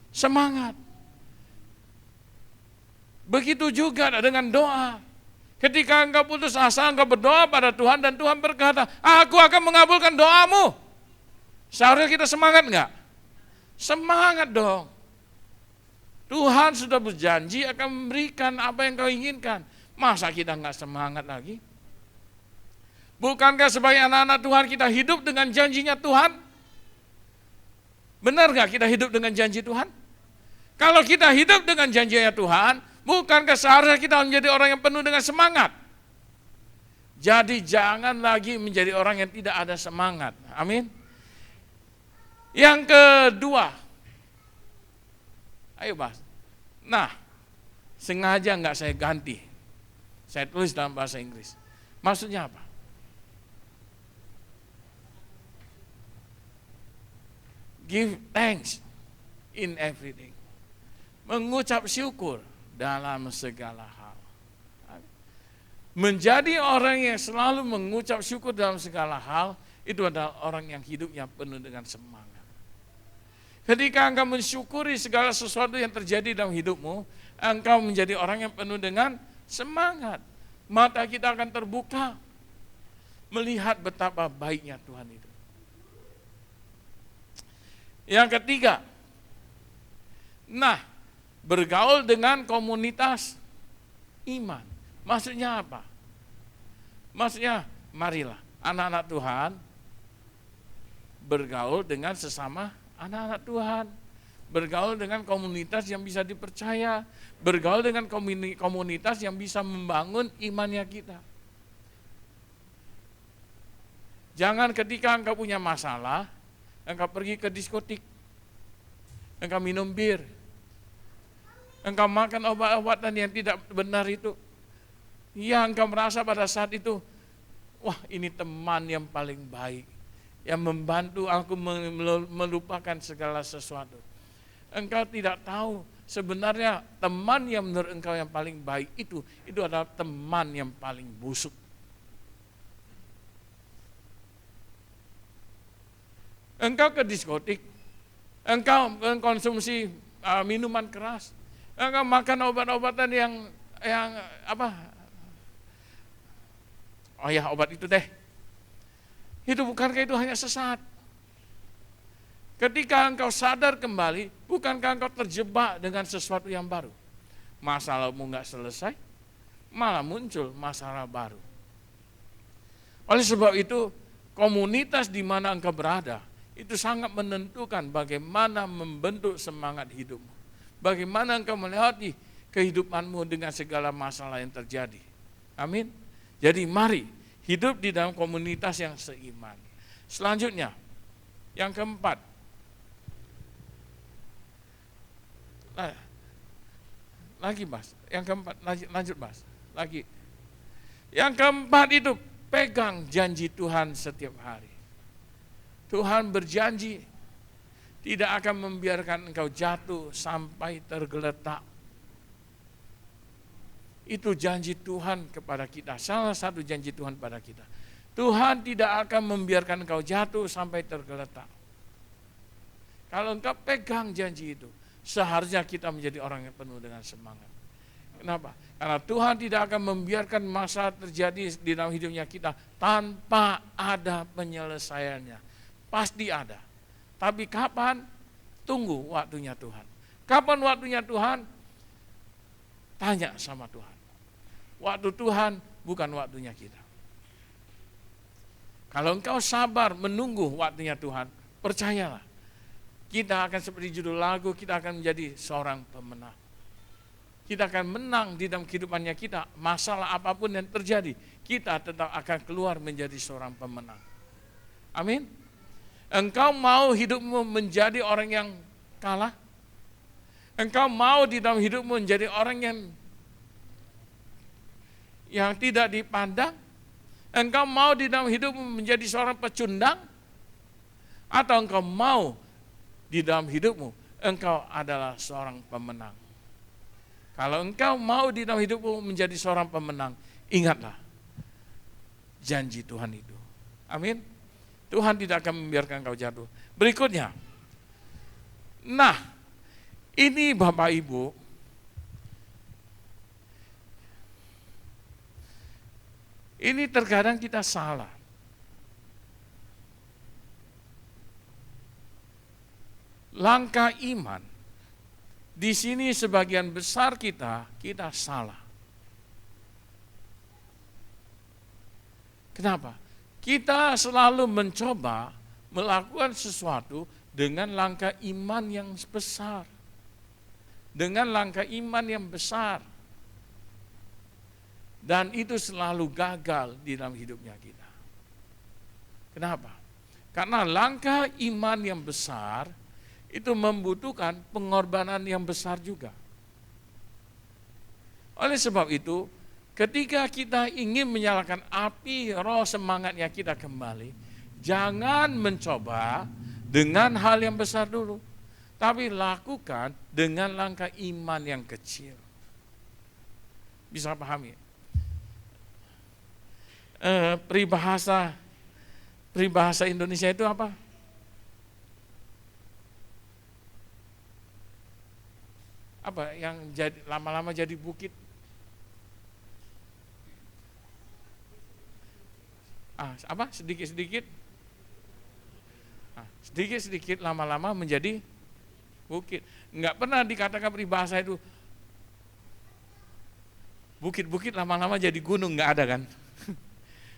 Semangat. Begitu juga dengan doa. Ketika engkau putus asa, engkau berdoa pada Tuhan dan Tuhan berkata, aku akan mengabulkan doamu. Seharusnya kita semangat enggak? Semangat dong. Tuhan sudah berjanji akan memberikan apa yang kau inginkan. Masa kita enggak semangat lagi? Bukankah sebagai anak-anak Tuhan kita hidup dengan janjinya Tuhan? Benar enggak kita hidup dengan janji Tuhan? Kalau kita hidup dengan janjinya Tuhan, bukankah seharusnya kita menjadi orang yang penuh dengan semangat? Jadi jangan lagi menjadi orang yang tidak ada semangat. Amin. Yang kedua, ayo bahas. Nah, sengaja enggak saya ganti. Saya tulis dalam bahasa Inggris. Maksudnya apa? Give thanks in everything. Mengucap syukur dalam segala hal. Menjadi orang yang selalu mengucap syukur dalam segala hal, itu adalah orang yang hidupnya penuh dengan semangat. Ketika engkau mensyukuri segala sesuatu yang terjadi dalam hidupmu, engkau menjadi orang yang penuh dengan semangat. Mata kita akan terbuka, melihat betapa baiknya Tuhan itu. Yang ketiga, bergaul dengan komunitas iman. Maksudnya apa? Maksudnya marilah anak-anak Tuhan bergaul dengan sesama anak-anak Tuhan. Bergaul dengan komunitas yang bisa dipercaya. Bergaul dengan komunitas yang bisa membangun imannya kita. Jangan ketika engkau punya masalah, engkau pergi ke diskotik, engkau minum bir, engkau makan obat-obatan yang tidak benar itu, yang engkau merasa pada saat itu, wah ini teman yang paling baik, yang membantu aku melupakan segala sesuatu. Engkau tidak tahu sebenarnya teman yang menurut engkau yang paling baik itu adalah teman yang paling busuk. Engkau ke diskotik, engkau mengkonsumsi minuman keras, engkau makan obat-obatan yang apa? Oh ya, obat itu deh. Itu bukankah itu hanya sesat? Ketika engkau sadar kembali, bukankah engkau terjebak dengan sesuatu yang baru? Masalahmu nggak selesai, malah muncul masalah baru. Oleh sebab itu, komunitas di mana engkau berada, itu sangat menentukan bagaimana membentuk semangat hidupmu. Bagaimana engkau melewati kehidupanmu dengan segala masalah yang terjadi. Amin. Jadi mari hidup di dalam komunitas yang seiman. Selanjutnya, yang keempat. Lagi Mas, yang keempat, lanjut Mas, lagi. Yang keempat itu, pegang janji Tuhan setiap hari. Tuhan berjanji tidak akan membiarkan engkau jatuh sampai tergeletak. Itu janji Tuhan kepada kita, salah satu janji Tuhan pada kita. Tuhan tidak akan membiarkan engkau jatuh sampai tergeletak. Kalau engkau pegang janji itu, seharusnya kita menjadi orang yang penuh dengan semangat. Kenapa? Karena Tuhan tidak akan membiarkan masalah terjadi di dalam hidupnya kita tanpa ada penyelesaiannya. Pasti ada. Tapi kapan? Tunggu waktunya Tuhan. Kapan waktunya Tuhan? Tanya sama Tuhan. Waktu Tuhan bukan waktunya kita. Kalau engkau sabar menunggu waktunya Tuhan, percayalah, kita akan seperti judul lagu, kita akan menjadi seorang pemenang. Kita akan menang di dalam kehidupannya kita. Masalah apapun yang terjadi, kita tetap akan keluar menjadi seorang pemenang. Amin. Engkau mau hidupmu menjadi orang yang kalah? Engkau mau di dalam hidupmu menjadi orang yang tidak dipandang? Engkau mau di dalam hidupmu menjadi seorang pecundang? Atau engkau mau di dalam hidupmu engkau adalah seorang pemenang? Kalau engkau mau di dalam hidupmu menjadi seorang pemenang, ingatlah janji Tuhan itu. Amin. Tuhan tidak akan membiarkan engkau jatuh. Berikutnya, nah ini Bapak Ibu, ini terkadang kita salah. Langkah iman, di sini sebagian besar kita salah. Kenapa? Kita selalu mencoba melakukan sesuatu dengan langkah iman yang besar. Dengan langkah iman yang besar. Dan itu selalu gagal di dalam hidupnya kita. Kenapa? Karena langkah iman yang besar itu membutuhkan pengorbanan yang besar juga. Oleh sebab itu, ketika kita ingin menyalakan api roh semangatnya kita kembali, jangan mencoba dengan hal yang besar dulu, tapi lakukan dengan langkah iman yang kecil. Bisa pahami? Peribahasa Indonesia itu apa? Apa yang jadi lama-lama jadi bukit? Apa? Sedikit-sedikit? Sedikit-sedikit lama-lama menjadi bukit. Enggak pernah dikatakan peribahasa itu bukit-bukit lama-lama jadi gunung, enggak ada kan?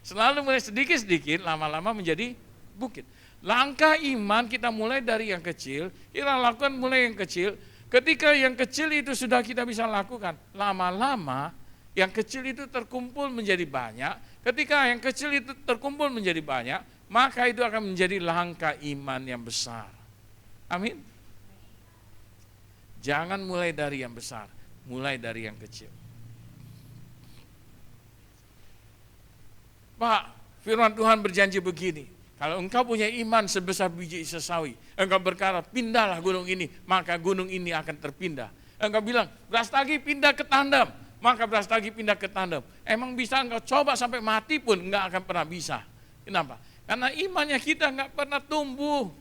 Selalu mulai sedikit-sedikit lama-lama menjadi bukit. Langkah iman kita mulai dari yang kecil, kita lakukan mulai yang kecil. Ketika yang kecil itu sudah kita bisa lakukan, lama-lama yang kecil itu terkumpul menjadi banyak. Ketika yang kecil itu terkumpul menjadi banyak, maka itu akan menjadi langkah iman yang besar. Amin. Jangan mulai dari yang besar, mulai dari yang kecil. Pak, firman Tuhan berjanji begini, kalau engkau punya iman sebesar biji sesawi, engkau berkata, pindahlah gunung ini, maka gunung ini akan terpindah. Engkau bilang, Brastagi pindah ke Tandem, maka Brastagi pindah ke Tandem. Emang bisa engkau coba sampai mati pun enggak akan pernah bisa. Kenapa? Karena imannya kita enggak pernah tumbuh.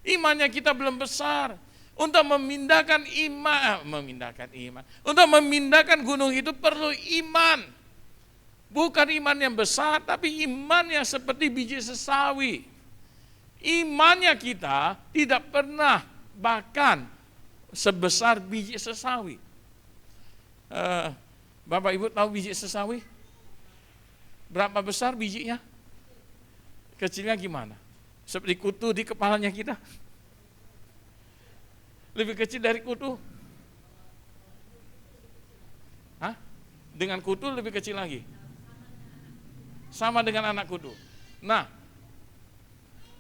Imannya kita belum besar. Untuk memindahkan iman. Untuk memindahkan gunung itu perlu iman. Bukan iman yang besar, tapi iman yang seperti biji sesawi. Imannya kita tidak pernah bahkan sebesar biji sesawi. Bapak Ibu tahu biji sesawi? Berapa besar bijinya? Kecilnya gimana? Seperti kutu di kepalanya kita. Lebih kecil dari kutu. Hah? Dengan kutu lebih kecil lagi. Sama dengan anak kutu. Nah,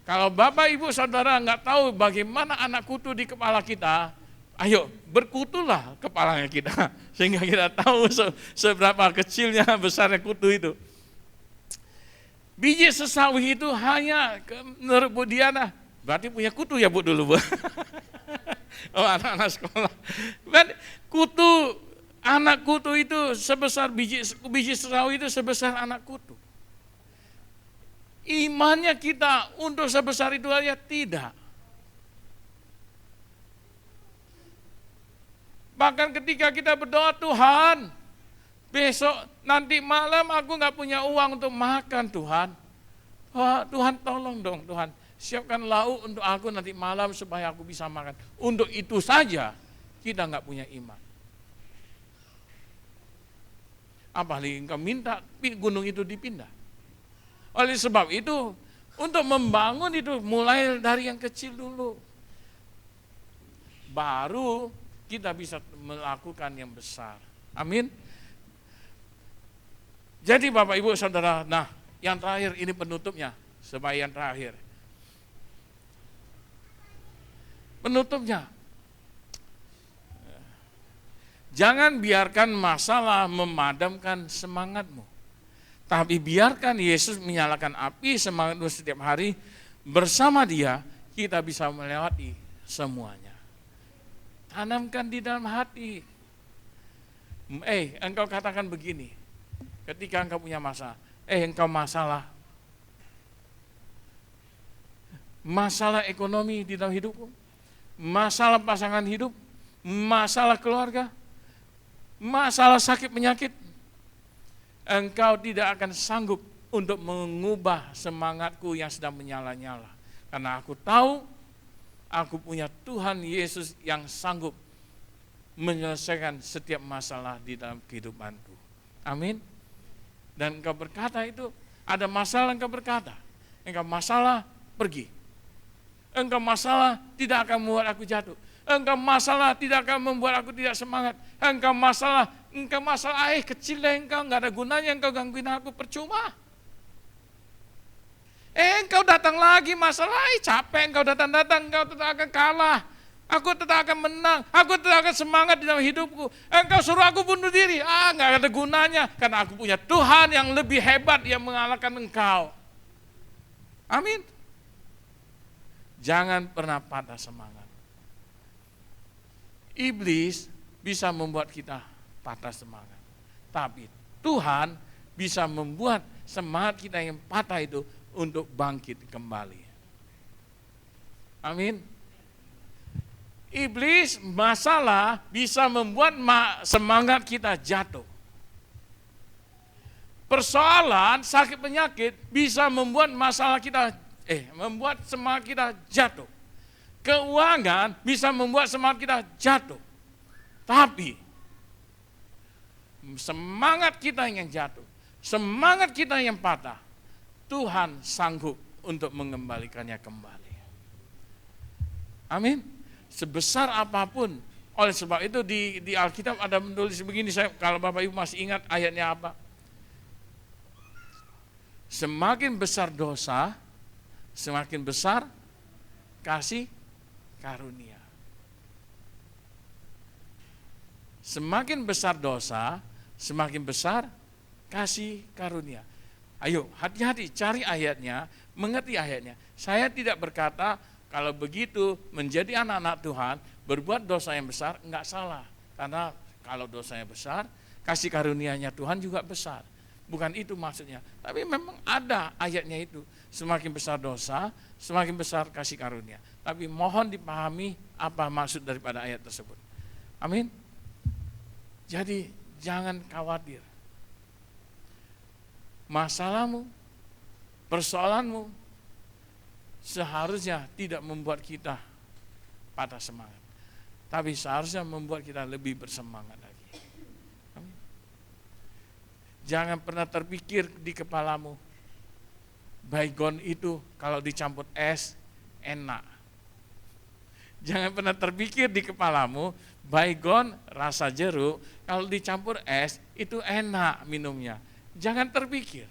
kalau Bapak Ibu Saudara nggak tahu bagaimana anak kutu di kepala kita, ayo berkutulah kepalanya kita. Sehingga kita tahu seberapa kecilnya besarnya kutu itu. Biji sesawi itu hanya menurut Bu Diana, berarti punya kutu ya Bu dulu Bu. Oh anak-anak sekolah. Anak kutu itu sebesar biji sesawi itu sebesar anak kutu. Imannya kita untuk sebesar itu aja tidak. Bahkan ketika kita berdoa, Tuhan, besok nanti malam aku nggak punya uang untuk makan Tuhan. Wah, Tuhan tolong dong Tuhan, siapkan lauk untuk aku nanti malam supaya aku bisa makan. Untuk itu saja kita nggak punya iman. Apalagi engkau minta gunung itu dipindah. Oleh sebab itu, untuk membangun itu mulai dari yang kecil dulu. Baru kita bisa melakukan yang besar. Amin. Jadi Bapak Ibu Saudara, nah yang terakhir ini penutupnya, sebagai yang terakhir. Penutupnya, jangan biarkan masalah memadamkan semangatmu. Tapi biarkan Yesus menyalakan api semangatmu setiap hari, bersama Dia kita bisa melewati semuanya. Tanamkan di dalam hati. Engkau katakan begini, ketika engkau punya masalah, engkau masalah ekonomi di dalam hidupmu, masalah pasangan hidup, masalah keluarga, masalah sakit penyakit, engkau tidak akan sanggup untuk mengubah semangatku yang sedang menyala-nyala. Karena aku tahu, aku punya Tuhan Yesus yang sanggup menyelesaikan setiap masalah di dalam kehidupanku. Amin. Dan engkau berkata itu, ada masalah engkau berkata, engkau masalah pergi. Engkau masalah tidak akan membuat aku jatuh. Engkau masalah tidak akan membuat aku tidak semangat. Engkau masalah kecil engkau, enggak ada gunanya engkau gangguin aku, percuma. Engkau datang lagi masalah, capek engkau datang-datang, engkau tetap akan kalah. Aku tetap akan menang, aku tetap akan semangat di dalam hidupku. Engkau suruh aku bunuh diri, enggak ada gunanya. Karena aku punya Tuhan yang lebih hebat yang mengalahkan engkau. Amin. Jangan pernah patah semangat. Iblis bisa membuat kita patah semangat. Tapi Tuhan bisa membuat semangat kita yang patah itu untuk bangkit kembali. Amin. Iblis, masalah bisa membuat semangat kita jatuh. Persoalan sakit penyakit bisa membuat membuat semangat kita jatuh. Keuangan bisa membuat semangat kita jatuh. Tapi semangat kita yang jatuh, semangat kita yang patah, Tuhan sanggup untuk mengembalikannya kembali. Amin. Sebesar apapun. Oleh sebab itu di Alkitab ada menulis begini, kalau Bapak Ibu masih ingat ayatnya apa? Semakin besar dosa, semakin besar kasih karunia. Semakin besar dosa, semakin besar kasih karunia. Ayo, hati-hati cari ayatnya, mengerti ayatnya. Saya tidak berkata kalau begitu menjadi anak-anak Tuhan, berbuat dosa yang besar, enggak salah. Karena kalau dosanya besar, kasih karunia-Nya Tuhan juga besar. Bukan itu maksudnya. Tapi memang ada ayatnya itu. Semakin besar dosa, semakin besar kasih karunia. Tapi mohon dipahami apa maksud daripada ayat tersebut. Amin. Jadi jangan khawatir. Masalahmu, persoalanmu seharusnya tidak membuat kita patah semangat. Tapi seharusnya membuat kita lebih bersemangat lagi. Amin. Jangan pernah terpikir di kepalamu, baygon itu kalau dicampur es enak. Jangan pernah terpikir di kepalamu, baygon rasa jeruk kalau dicampur es itu enak minumnya. Jangan terpikir.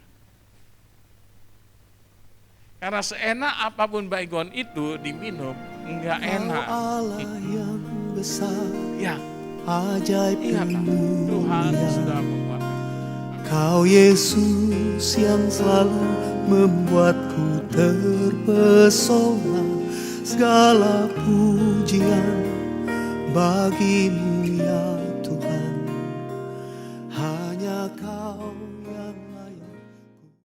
Karena seenak apapun baygon itu diminum, enggak enak. Allah yang besar, Ya, ajaib dan ingatlah, Tuhan mulia. sudah membuat. Kau Yesus yang selalu membuatku terpesona. Segala pujian bagimu ya Tuhan. Hanya Kau